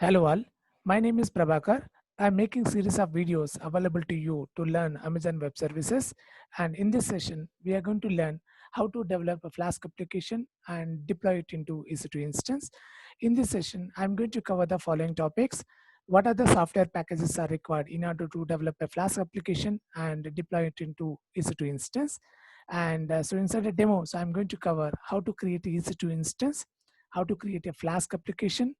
Hello all, my name is Prabhakar. I'm making series of videos available to you to learn Amazon Web Services, and in this session we are going to learn how to develop a Flask application and deploy it into EC2 instance. In this session I'm going to cover the following topics. What are the software packages are required in order to develop a Flask application and deploy it into EC2 instance? And so inside the demo, so I'm going to cover how to create a EC2 instance, how to create a Flask application,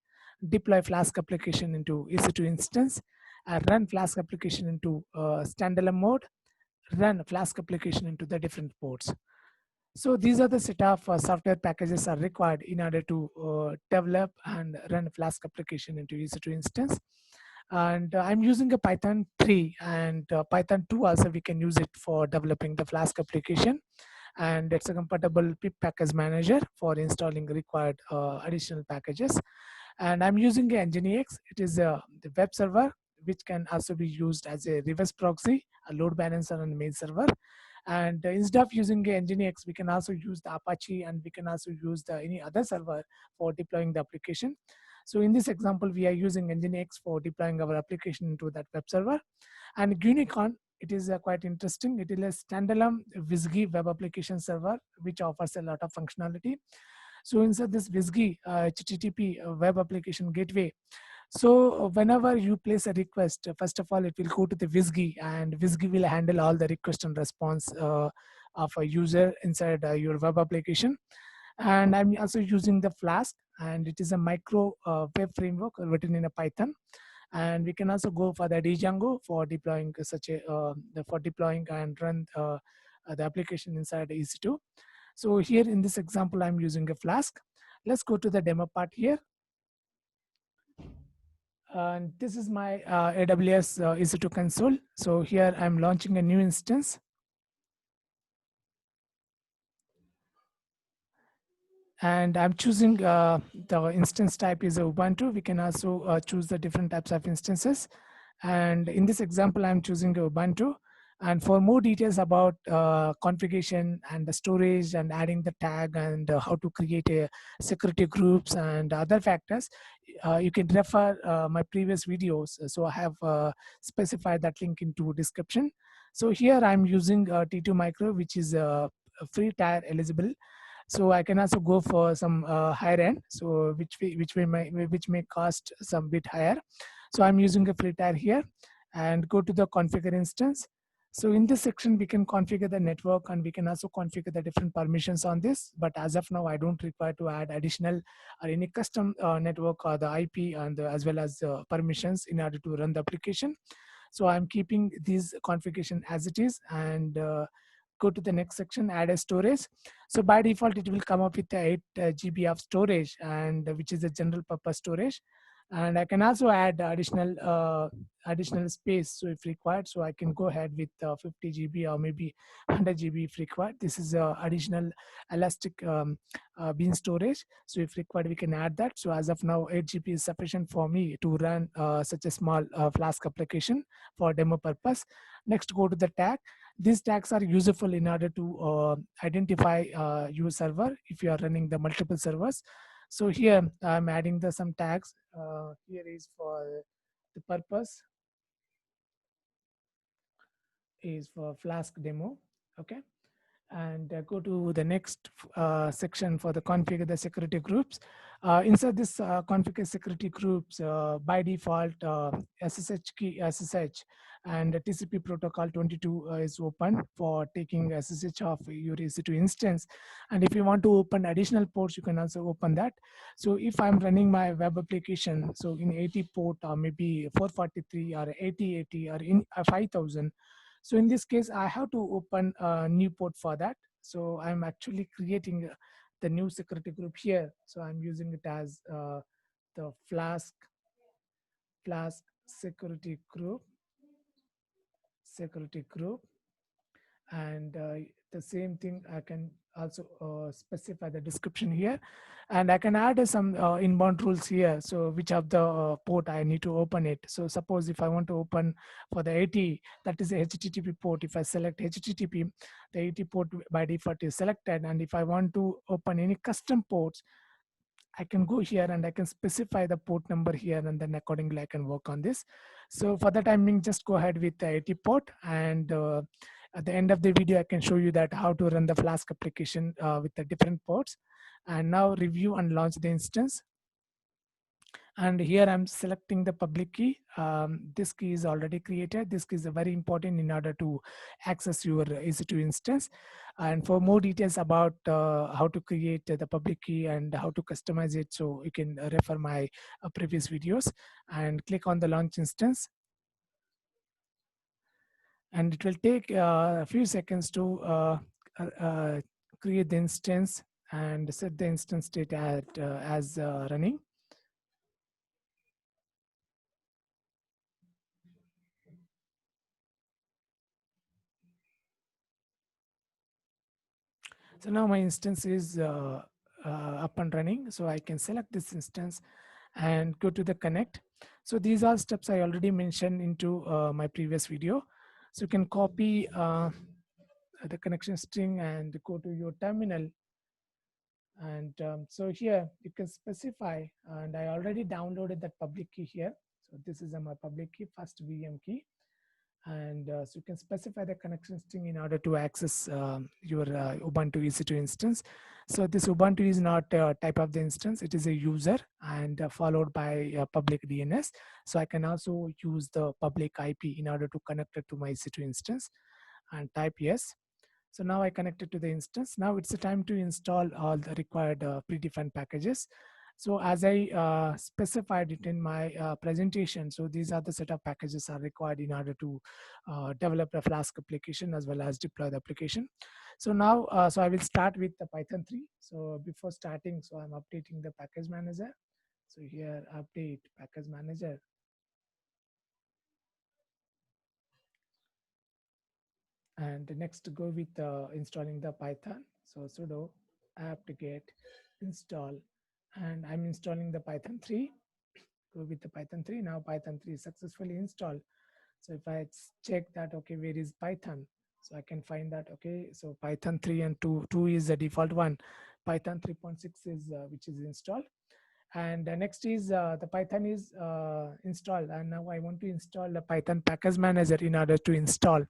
deploy Flask application into EC2 instance, run Flask application into standalone mode, run Flask application into the different ports. So these are the set of software packages are required in order to develop and run Flask application into EC2 instance. And I'm using a Python 3 and Python 2 also we can use it for developing the Flask application. And it's a compatible pip package manager for installing required additional packages. And I'm using a Nginx. It is the web server, which can also be used as a reverse proxy, a load balancer, and mail server. And instead of using a Nginx, we can also use the Apache, and we can also use the any other server for deploying the application. So in this example, we are using Nginx for deploying our application into that web server. And Unicorn, it is quite interesting. It is a standalone WSGI web application server, which offers a lot of functionality. So inside this WSGI HTTP web application gateway, so whenever you place a request, first of all, it will go to the WSGI, and WSGI will handle all the request and response of a user inside your web application. And I'm also using the Flask, and it is a micro web framework written in a Python. And we can also go for the Django for deploying such a for deploying and run the application inside EC2. So here in this example, I'm using a Flask. Let's go to the demo part here. And this is my AWS EC2 console. So here I'm launching a new instance. And I'm choosing the instance type is Ubuntu. We can also choose the different types of instances. And in this example, I'm choosing Ubuntu. And for more details about configuration and the storage and adding the tag and how to create a security groups and other factors, you can refer my previous videos. So I have specified that link into description. So here I'm using T2 Micro, which is a free tier eligible. So I can also go for some higher end, so which may cost some bit higher. So I'm using a free tier here, and go to the configure instance. So in this section we can configure the network, and we can also configure the different permissions on this, but as of now I don't require to add additional or any custom network or the IP and as well as permissions in order to run the application. So I'm keeping these configuration as it is, and go to the next section, add a storage. So by default it will come up with the 8 GB of storage, and which is a general purpose storage. And I can also add additional space, so if required, so I can go ahead with 50 GB or maybe 100 GB if required. This is additional elastic bean storage, so if required we can add that. So as of now 8 GB is sufficient for me to run such a small Flask application for demo purpose. Next, go to the tag. These tags are useful in order to identify your server if you are running the multiple servers. So here I'm adding the some tags. Here is for the purpose is for Flask demo. Okay. And go to the next section for the configure the security groups. Inside this configure security groups, by default SSH key SSH and TCP protocol 22 is open for taking SSH of your EC2 instance. And if you want to open additional ports, you can also open that. So if I'm running my web application, so in 80 port or maybe 443 or 8080 or in 5000, so in this case, I have to open a new port for that. So I'm actually creating the new security group here. So I'm using it as the Flask security group. And the same thing I can also specify the description here, and I can add some inbound rules here. So which of the port I need to open it. So suppose if I want to open for the 80, that is a HTTP port. If I select HTTP, the 80 port by default is selected. And if I want to open any custom ports, I can go here and I can specify the port number here, and then accordingly I can work on this. So for the time being, just go ahead with the 80 port, and at the end of the video, I can show you that how to run the Flask application with the different ports. And now review and launch the instance. And here I'm selecting the public key. This key is already created. This key is very important in order to access your EC2 instance. And for more details about how to create the public key and how to customize it, so you can refer my previous videos and click on the launch instance. And it will take a few seconds to create the instance and set the instance state as running. So now my instance is up and running. So I can select this instance and go to the connect. So these are steps I already mentioned into my previous video. So you can copy the connection string and go to your terminal. And so here you can specify, and I already downloaded that public key here. So this is my public key, first VM key. And so you can specify the connection string in order to access your Ubuntu EC2 instance. So this Ubuntu is not a type of the instance, it is a user, and followed by public DNS. So I can also use the public IP in order to connect it to my EC2 instance and type yes. So now I connected to the instance. Now it's the time to install all the required predefined packages. So as I specified it in my presentation, so these are the set of packages are required in order to develop a Flask application as well as deploy the application. So now, so I will start with the Python 3. So before starting, so I'm updating the package manager. So here, update package manager. And next go with installing the Python. So sudo apt-get install, and I'm installing the Python 3. Go with the Python 3. Now Python 3 is successfully installed. So if I check that, okay, where is Python? So I can find that, okay, so Python 3 and 2 is the default one. Python 3.6 is which is installed. And next is the Python is installed, and now I want to install the Python package manager in order to install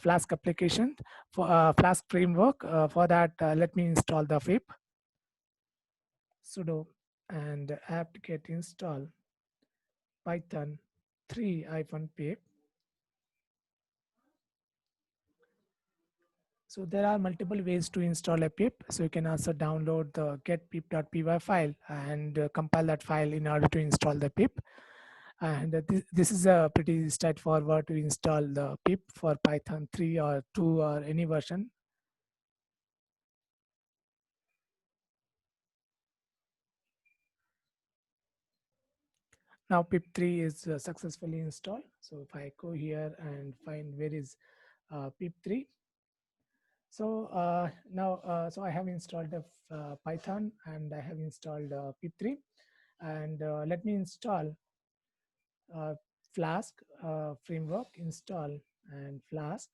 Flask application for Flask framework. For that, let me install the FIP sudo and apt-get install Python 3-pip. So there are multiple ways to install a pip. So you can also download the getpip.py file and compile that file in order to install the pip. And this is a pretty straightforward to install the pip for Python 3 or 2 or any version. Now pip3 is successfully installed. So if I go here and find where is pip3. So now, so I have installed the Python and I have installed pip3. And let me install uh, Flask framework, install and Flask.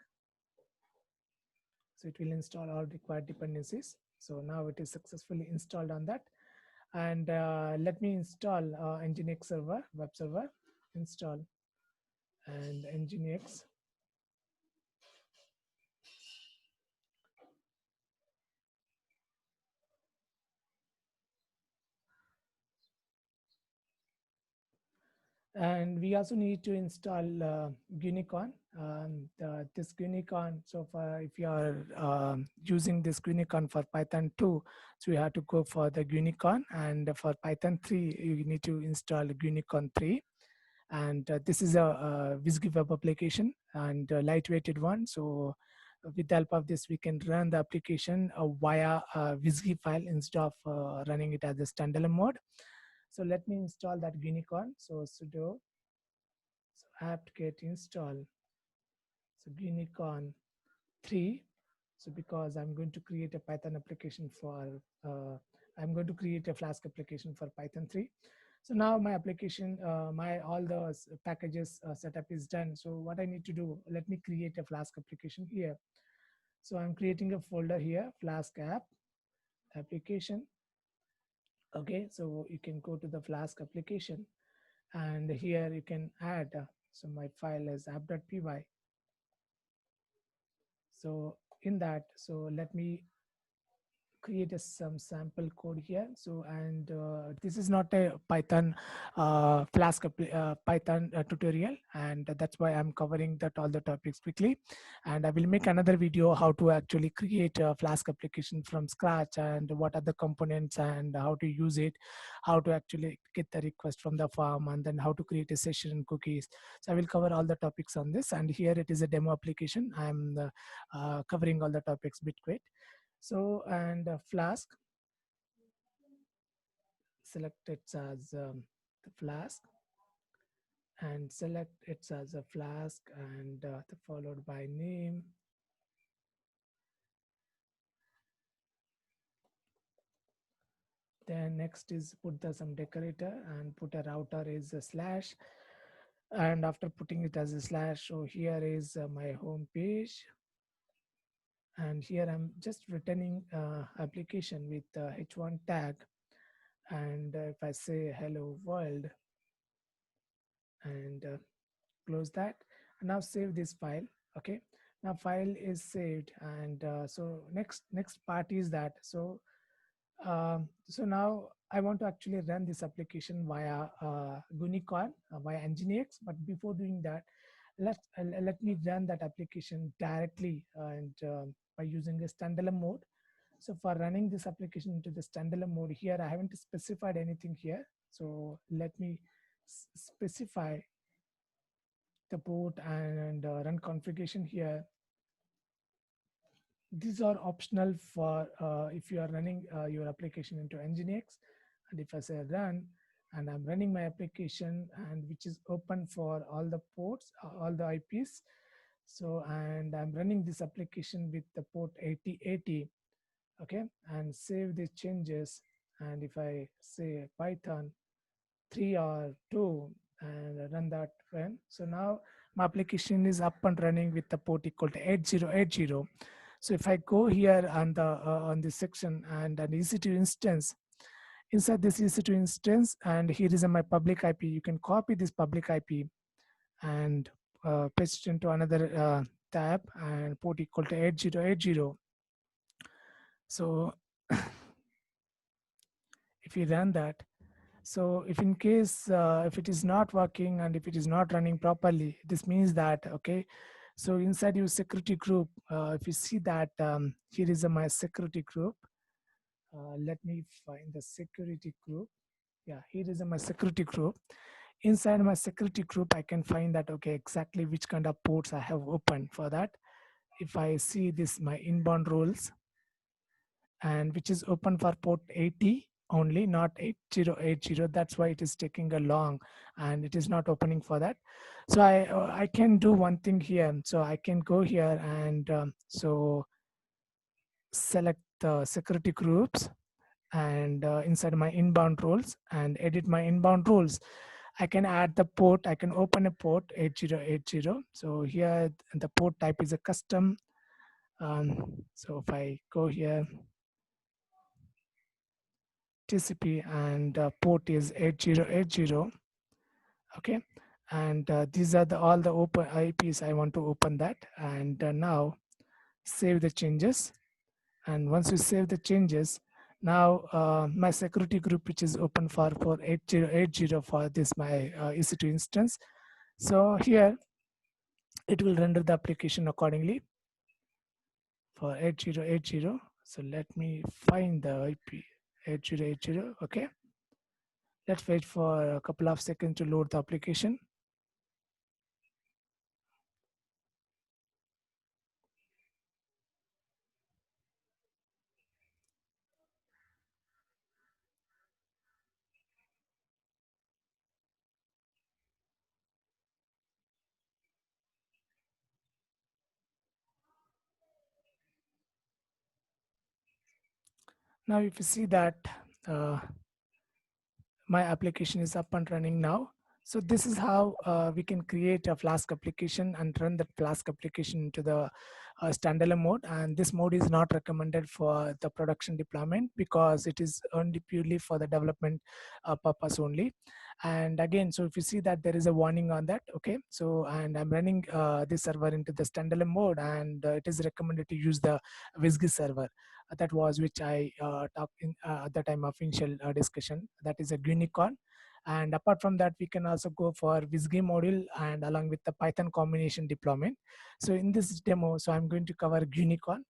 So it will install all required dependencies. So now it is successfully installed on that. And let me install Nginx server, web server, install and Nginx. And we also need to install Gunicon. This Gunicon, so far if you are using this Gunicon for Python 2, so you have to go for the Gunicon, and for Python 3, you need to install Gunicon 3. And this is a WSGI web application and a lightweighted one. So with the help of this, we can run the application via a WSGI file instead of running it as a standalone mode. So let me install that Gunicon. So sudo apt-get install. So Gunicon 3. So because I'm going to create a Python application for, I'm going to create a Flask application for Python 3. So now my application, my all the packages setup is done. So what I need to do, let me create a Flask application here. So I'm creating a folder here, Flask app, application. Okay, so you can go to the Flask application, and here you can add. So my file is app.py. So in that, so let me create some sample code here. So, and this is not a Python Python tutorial, and that's why I'm covering that all the topics quickly. And I will make another video how to actually create a Flask application from scratch, and what are the components and how to use it, how to actually get the request from the farm, and then how to create a session and cookies. So I will cover all the topics on this, and here it is a demo application. I'm covering all the topics bit quick. So, and Flask, select it as the Flask, and select it as a Flask, and followed by name. Then next is put the some decorator and put a router is a slash. And after putting it as a slash, so here is my home page. And here I'm just returning application with h1 tag. And if I say hello world, and close that, and now save this file. Okay, now file is saved, and so next part is that, so so now I want to actually run this application via Unicorn, via Nginx. But before doing that, let me run that application directly, and by using a standalone mode. So for running this application into the standalone mode, here I haven't specified anything here. So let me specify the port and run configuration here. These are optional for if you are running your application into Nginx. And if I say run, and I'm running my application, and which is open for all the ports, all the IPs. So, and I'm running this application with the port 8080. Okay, and save the changes. And if I say Python 3 or 2 and run that run. So now my application is up and running with the port equal to 8080. So if I go here on this section and an EC2 instance, inside this EC2 instance, and here is my public IP, you can copy this public IP and paste it into another tab, and port equal to 8080. So if you run that, so if in case if it is not working and if it is not running properly, this means that, okay, so inside your security group, if you see that here is my security group. Let me find the security group. Yeah, here is my security group. Inside my security group, I can find that, okay, exactly which kind of ports I have opened for that. If I see this, my inbound rules, and which is open for port 80 only, not 8080. That's why it is taking a long, and it is not opening for that. So I can do one thing here. So I can go here and so select the security groups, and inside my inbound rules, and edit my inbound rules. I can add the port. I can open a port 8080. So here the port type is a custom. So if I go here, TCP, and port is 8080. Okay, and these are all the open IPs. I want to open that, and now save the changes. And once you save the changes, now my security group, which is open for 8080 for this my EC2 instance. So here it will render the application accordingly for 8080. So let me find the IP 8080. Okay, let's wait for a couple of seconds to load the application. Now, if you see that uh, my application is up and running now. So this is how we can create a Flask application and run that Flask application into the standalone mode. And this mode is not recommended for the production deployment because it is only purely for the development purpose only. And again, so if you see that there is a warning on that, okay. So and I'm running this server into the standalone mode, and it is recommended to use the WSGI server. That was which I talked in at the time of initial discussion. That is a Unicorn. And apart from that, we can also go for WSGI module and along with the Python combination deployment. So in this demo, so I'm going to cover Unicorn.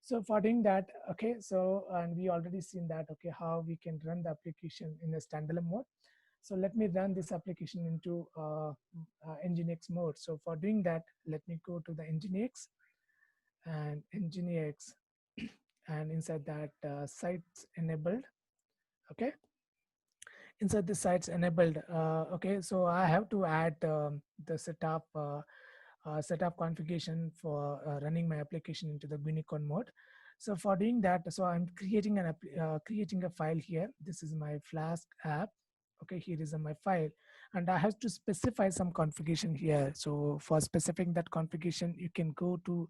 So for doing that, okay, so and we already seen that, okay, how we can run the application in a standalone mode. So let me run this application into Nginx mode. So for doing that, let me go to the Nginx and Nginx and inside that sites enabled, okay. Inside the sites enabled, okay, so I have to add the setup configuration for running my application into the Unicorn mode. So for doing that, so I'm creating creating a file here. This is my Flask app. Okay, here is my file, and I have to specify some configuration here. So for specifying that configuration, you can go to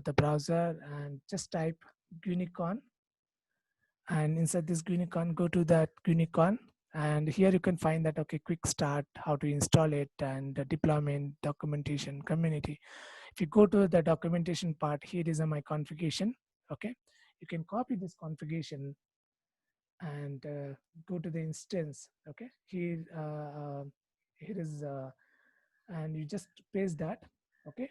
the browser and just type Unicorn, and inside this Unicorn, go to that Unicorn, and here you can find that, okay, quick start, how to install it, and the deployment, documentation, community. If you go to the documentation part, here is my configuration, okay. You can copy this configuration and go to the instance, okay. Here is and you just paste that, okay.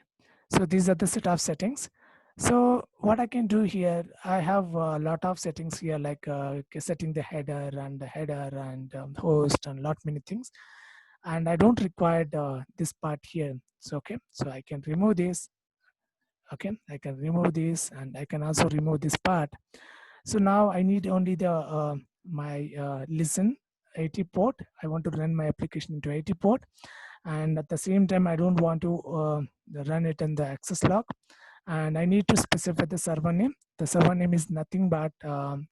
So these are the set of settings. So what I can do here, I have a lot of settings here, like setting the header and host and lot many things, and I don't require this part here. So okay, so I can remove this, okay. I can remove this, and I can also remove this part. So now I need only the my listen 80 port. I want to run my application into 80 port, and at the same time I don't want to run it in the access log, and I need to specify the server name. The server name is nothing but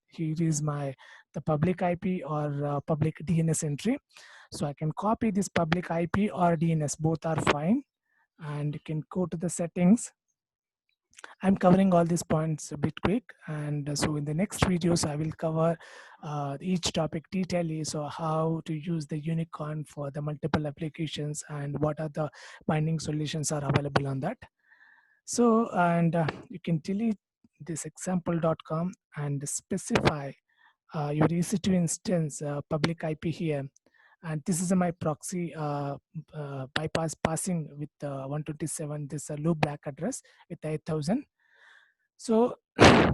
here is my the public IP or public DNS entry. So I can copy this public IP or DNS, both are fine, and you can go to the settings. I'm covering all these points a bit quick, and so in the next videos I will cover each topic detailedly. So how to use the Unicorn for the multiple applications and what are the binding solutions are available on that. So and you can delete this example.com and specify your EC2 instance public IP here. And this is my proxy bypass passing with 127 this loop back address with 8000. So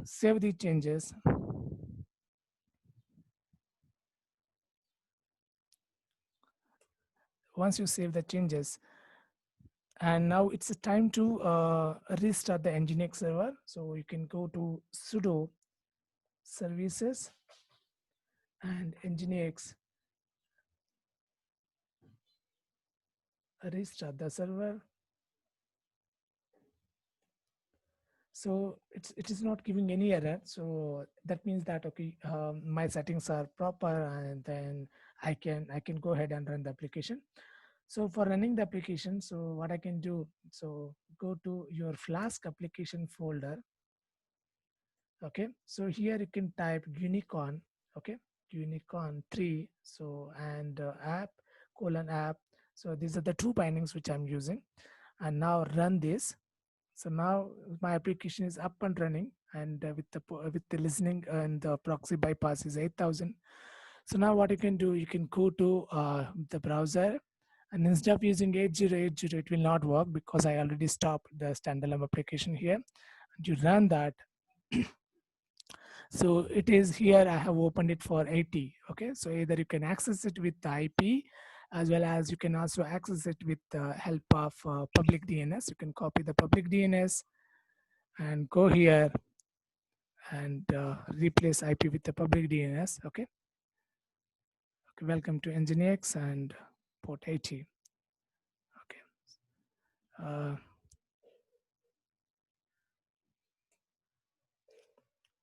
save the changes. Once you save the changes, and now it's time to restart the Nginx server. So you can go to sudo services and Nginx, restart the server. So it is not giving any error. So that means that, okay, my settings are proper, and then I can go ahead and run the application. So for running the application, so what I can do, so go to your Flask application folder, okay. So here you can type Unicorn, okay, Unicorn 3, so and app colon app. So these are the two bindings which I'm using, and now run this. So now my application is up and running, and with the listening and the proxy bypass is 8000. So now what you can do, you can go to the browser, and instead of using 8080, it will not work because I already stopped the standalone application here. And you run that. So it is here, I have opened it for 80. Okay, so either you can access it with the IP, as well as you can also access it with the help of public DNS. You can copy the public DNS and go here and replace IP with the public DNS. Okay. Okay, welcome to Nginx and port 80. Okay. Uh,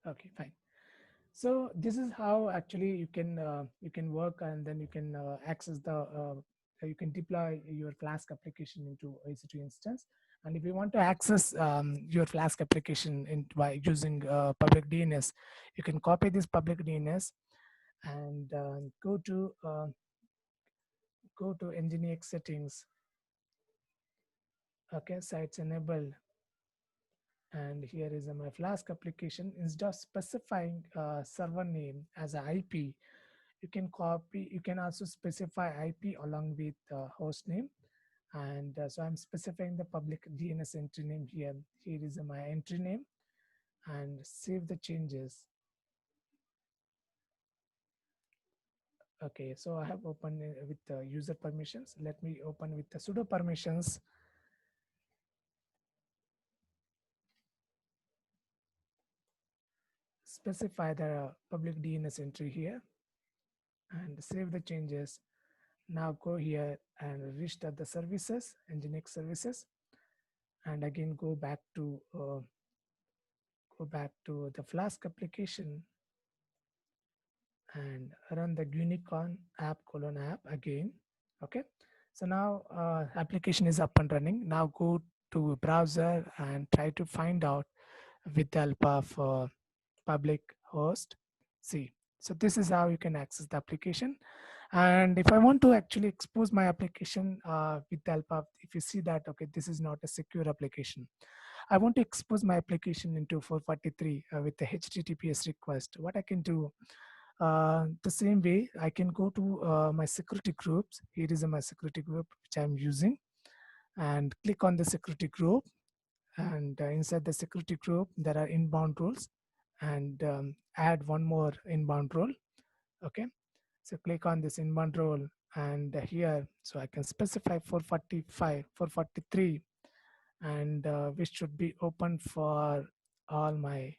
okay, fine. So this is how actually you can work, and then you can access the you can deploy your Flask application into EC2 instance. And if you want to access your Flask application by using public DNS, you can copy this public DNS and go to Nginx settings. Okay, sites enabled, and here is my Flask application. Instead of specifying server name as an IP, you can also specify IP along with host name. And so I'm specifying the public DNS entry name here. Here is my entry name, and save the changes. Okay, so I have opened with the user permissions. Let me open with the sudo permissions. Specify the public DNS entry here and save the changes. Now go here and restart the services, Nginx services, and again go back to the Flask application and run the Unicorn app again. Okay, so now application is up and running. Now go to browser and try to find out with the help of public host C. So this is how you can access the application. And if I want to actually expose my application with the help of, if you see that, okay, this is not a secure application. I want to expose my application into 443 with the HTTPS request. What I can do, the same way, I can go to my security groups. Here is my security group which I'm using, and click on the security group. And inside the security group, there are inbound rules, and add one more inbound rule. Okay, so click on this inbound rule, and here, so I can specify 445, 443, and which should be open for all my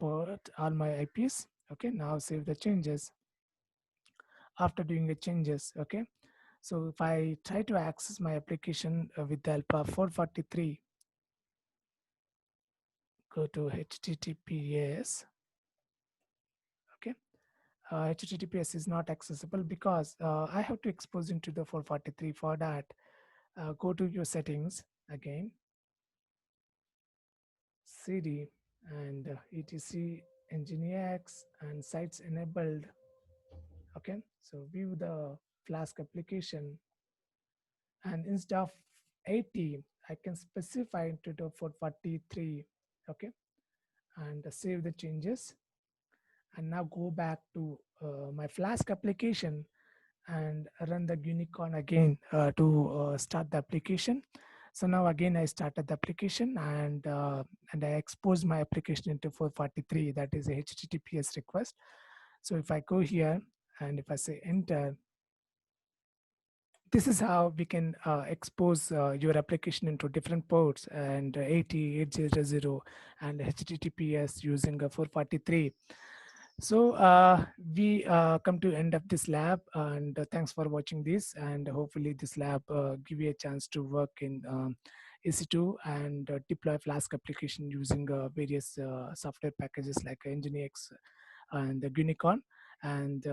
all my IPs. Okay, now save the changes. After doing the changes, okay, so if I try to access my application with the help of 443, go to HTTPS. Okay, HTTPS is not accessible because I have to expose into the 443. For that, go to your settings again, CD, and etc nginx and sites enabled. Okay, so view the Flask application, and instead of 80, I can specify into the 443. Okay, and save the changes. And now go back to my Flask application and run the Unicorn again to start the application. So now again I started the application, and I exposed my application into 443, that is a HTTPS request. So if I go here and if I say enter, this is how we can expose your application into different ports, and 80, 800, and HTTPS using a 443. So we come to end of this lab, and thanks for watching this, and hopefully this lab give you a chance to work in EC2 and deploy Flask application using various software packages like Nginx and the Unicorn. And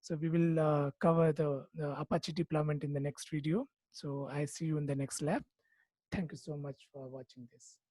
so we will cover the Apache deployment in the next video. So I see you in the next lab. Thank you so much for watching this.